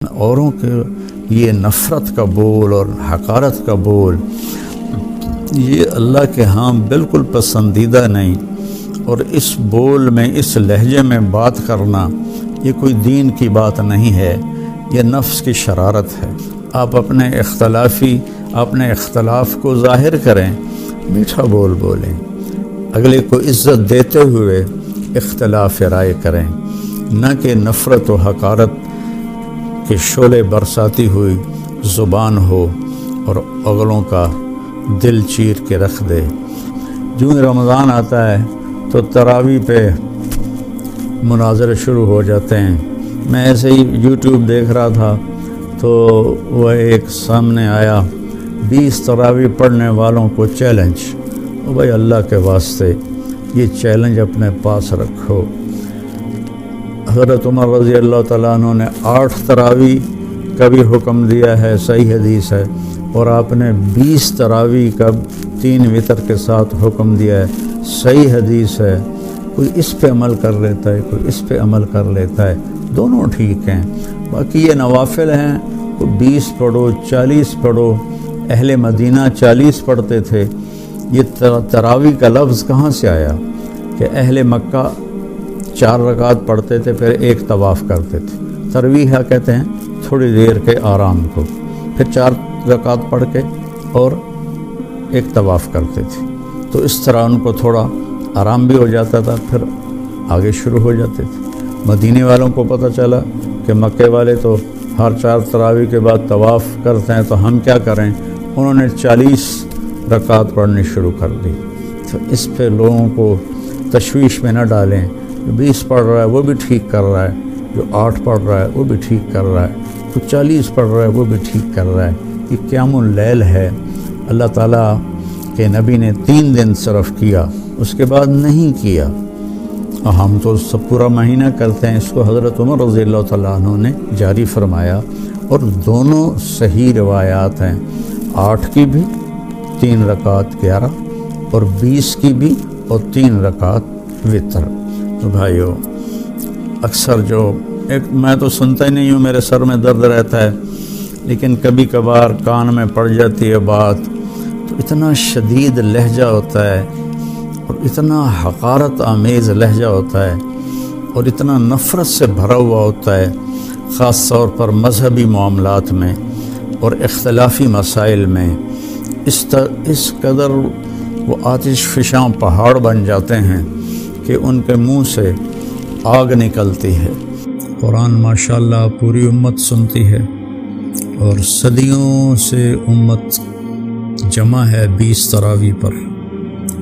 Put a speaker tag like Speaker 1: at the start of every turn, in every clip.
Speaker 1: اوروں کے یہ نفرت کا بول اور حقارت کا بول یہ اللہ کے ہاں بالکل پسندیدہ نہیں، اور اس بول میں اس لہجے میں بات کرنا یہ کوئی دین کی بات نہیں ہے، یہ نفس کی شرارت ہے۔ آپ اپنے اختلاف کو ظاہر کریں، میٹھا بول بولیں، اگلے کو عزت دیتے ہوئے اختلاف رائے کریں، نہ کہ نفرت و حقارت کے شعلے برساتی ہوئی زبان ہو اور اگلوں کا دل چیر کے رکھ دے۔ جو رمضان آتا ہے تو تراویح پہ مناظرے شروع ہو جاتے ہیں۔ میں ایسے ہی یوٹیوب دیکھ رہا تھا تو وہ ایک سامنے آیا، 20 تراویح پڑھنے والوں کو چیلنج۔ بھائی اللہ کے واسطے یہ چیلنج اپنے پاس رکھو۔ حضرت عمر رضی اللہ تعالیٰ عنہ نے 8 تراویح کا بھی حکم دیا ہے، صحیح حدیث ہے، اور آپ نے 20 تراویح کا 3 وتر کے ساتھ حکم دیا ہے، صحیح حدیث ہے۔ کوئی اس پہ عمل کر لیتا ہے، کوئی اس پہ عمل کر لیتا ہے، دونوں ٹھیک ہیں۔ باقی یہ نوافل ہیں، کوئی 20 پڑھو، 40 پڑھو۔ اہل مدینہ 40 پڑھتے تھے۔ یہ تراویح کا لفظ کہاں سے آیا کہ اہل مکہ 4 رکعت پڑھتے تھے پھر ایک طواف کرتے تھے۔ تراویح کہتے ہیں تھوڑی دیر کے آرام کو، پھر 4 رکعت پڑھ کے اور ایک طواف کرتے تھے، تو اس طرح ان کو تھوڑا آرام بھی ہو جاتا تھا، پھر آگے شروع ہو جاتے تھے۔ مدینے والوں کو پتہ چلا کہ مکے والے تو ہر 4 تراویح کے بعد طواف کرتے ہیں، تو ہم کیا کریں؟ انہوں نے 40 رکعت پڑھنی شروع کر دی۔ تو اس پہ لوگوں کو تشویش میں نہ ڈالیں۔ جو 20 پڑھ رہا ہے وہ بھی ٹھیک کر رہا ہے، جو 8 پڑھ رہا ہے وہ بھی ٹھیک کر رہا ہے، جو 40 پڑھ رہا ہے وہ بھی ٹھیک کر رہا ہے۔ یہ قیام اللیل ہے۔ اللہ تعالیٰ کے نبی نے 3 دن صرف کیا، اس کے بعد نہیں کیا، اور ہم تو سب پورا مہینہ کرتے ہیں۔ اس کو حضرت عمر رضی اللہ تعالیٰ عنہ نے جاری فرمایا، اور دونوں صحیح روایات ہیں، 8 کی بھی 3 رکعت 11، اور 20 کی بھی اور 3 رکعت وتر۔ تو بھائیو، اکثر میں تو سنتا ہی نہیں ہوں، میرے سر میں درد رہتا ہے، لیکن کبھی کبھار کان میں پڑ جاتی ہے بات، تو اتنا شدید لہجہ ہوتا ہے اور اتنا حقارت آمیز لہجہ ہوتا ہے اور اتنا نفرت سے بھرا ہوا ہوتا ہے، خاص طور پر مذہبی معاملات میں اور اختلافی مسائل میں۔ اس قدر وہ آتش فشاں پہاڑ بن جاتے ہیں کہ ان کے منہ سے آگ نکلتی ہے۔ قرآن ماشاءاللہ پوری امت سنتی ہے، اور صدیوں سے امت جمع ہے 20 تراویح پر۔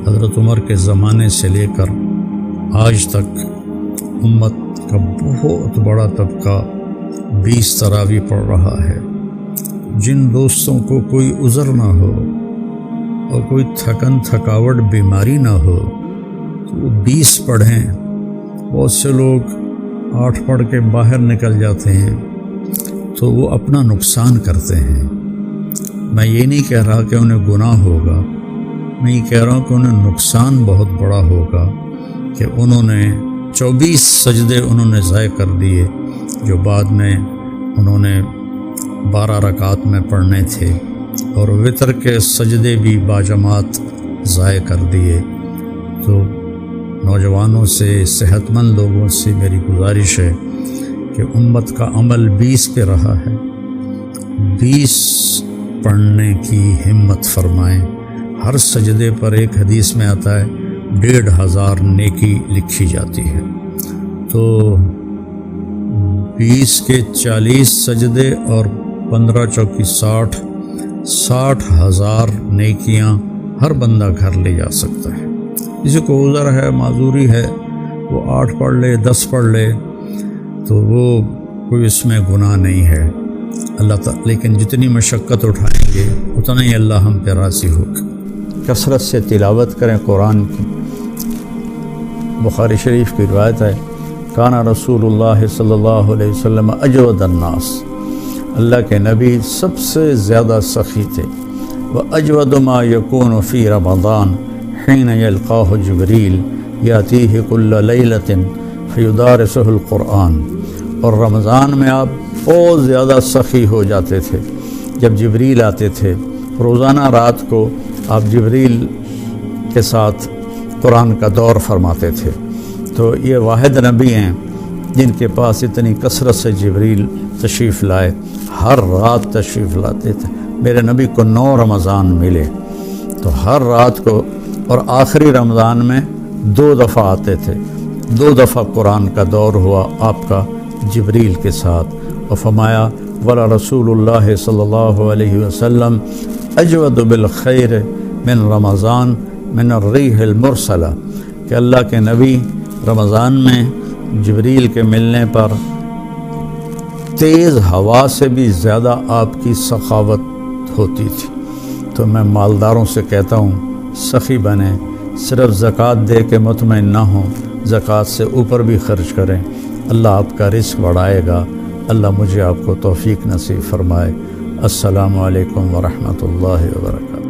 Speaker 1: حضرت عمر کے زمانے سے لے کر آج تک امت کا بہت بڑا طبقہ 20 تراویح پڑھ رہا ہے۔ جن دوستوں کو کوئی عذر نہ ہو اور کوئی تھکاوٹ بیماری نہ ہو تو وہ 20 پڑھیں۔ بہت سے لوگ 8 پڑھ کے باہر نکل جاتے ہیں تو وہ اپنا نقصان کرتے ہیں۔ میں یہ نہیں کہہ رہا کہ انہیں گناہ ہوگا، میں یہ کہہ رہا ہوں کہ انہیں نقصان بہت بڑا ہوگا کہ انہوں نے 24 سجدے انہوں نے ضائع کر دیے، جو بعد میں انہوں نے 12 رکعت میں پڑھنے تھے، اور وتر کے سجدے بھی باجماعت ضائع کر دیے۔ تو نوجوانوں سے، صحت مند لوگوں سے میری گزارش ہے کہ امت کا عمل 20 پہ رہا ہے، 20 پڑھنے کی ہمت فرمائیں۔ ہر سجدے پر ایک حدیث میں آتا ہے 1500 نیکی لکھی جاتی ہے، تو 20 کے 40 سجدے اور 15 چوکی 60,000 نیکیاں ہر بندہ گھر لے جا سکتا ہے۔ کسی کو عذر ہے، معذوری ہے، وہ 8 پڑھ لے، 10 پڑھ لے، تو وہ کوئی اس میں گناہ نہیں ہے۔ اللہ تعالیٰ لیکن جتنی مشقت اٹھائیں گے اتنا ہی اللہ ہم پہ راضی ہوگا۔ کثرت سے تلاوت کریں قرآن کی۔ بخاری شریف کی روایت ہے، کان رسول اللہ صلی اللہ علیہ وسلم اجود الناس، اللہ کے نبی سب سے زیادہ سخی تھے۔ وَأَجْوَدُ مَا يَكُونُ فِي رَمَضَانَ حِينَ يَلْقَاهُ جِبْرِيلُ يَأْتِيهِ كُلَّ لَيْلَةٍ فَيُدَارِسُهُ الْقُرْآنَ اور رمضان میں آپ بہت زیادہ سخی ہو جاتے تھے جب جبریل آتے تھے۔ روزانہ رات کو آپ جبریل کے ساتھ قرآن کا دور فرماتے تھے۔ تو یہ واحد نبی ہیں جن کے پاس اتنی کثرت سے جبریل تشریف لائے، ہر رات تشریف لاتے تھے۔ میرے نبی کو 9 رمضان ملے تو ہر رات کو، اور آخری رمضان میں 2 دفعہ آتے تھے، 2 دفعہ قرآن کا دور ہوا آپ کا جبریل کے ساتھ۔ اور فرمایا ولا رسول اللہ صلی اللہ علیہ وسلم اجود بالخیر من رمضان من الریح المرسلہ، کہ اللہ کے نبی رمضان میں جبریل کے ملنے پر تیز ہوا سے بھی زیادہ آپ کی سخاوت ہوتی تھی۔ تو میں مالداروں سے کہتا ہوں سخی بنیں، صرف زکوٰۃ دے کے مطمئن نہ ہوں، زکوٰۃ سے اوپر بھی خرچ کریں، اللہ آپ کا رزق بڑھائے گا۔ اللہ مجھے آپ کو توفیق نصیب فرمائے۔ السلام علیکم ورحمۃ اللہ وبرکاتہ۔